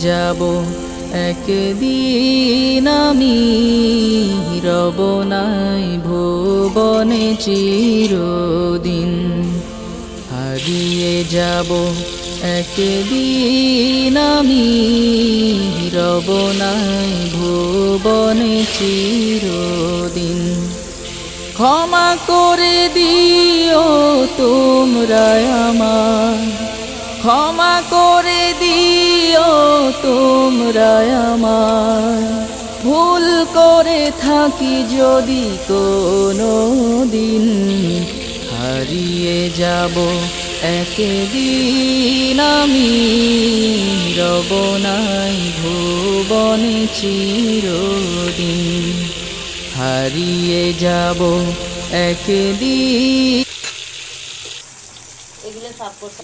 যাব একদিন আমি, রব নাই ভুবনে চিরদিন। হারিয়ে যাব একদিন আমি, রব নাই ভুবনে চিরদিন। ক্ষমা করে দিও তোমরা আমায়, ক্ষমা করে দিও তোমরা আমায়, ভুল করে থাকি যদি কোনো দিন। হারিয়ে যাব একদিন আমি, রব নাই ভুবনে চিরদিন। হারিয়ে যাব একদিন। এগুলো সাপোর্ট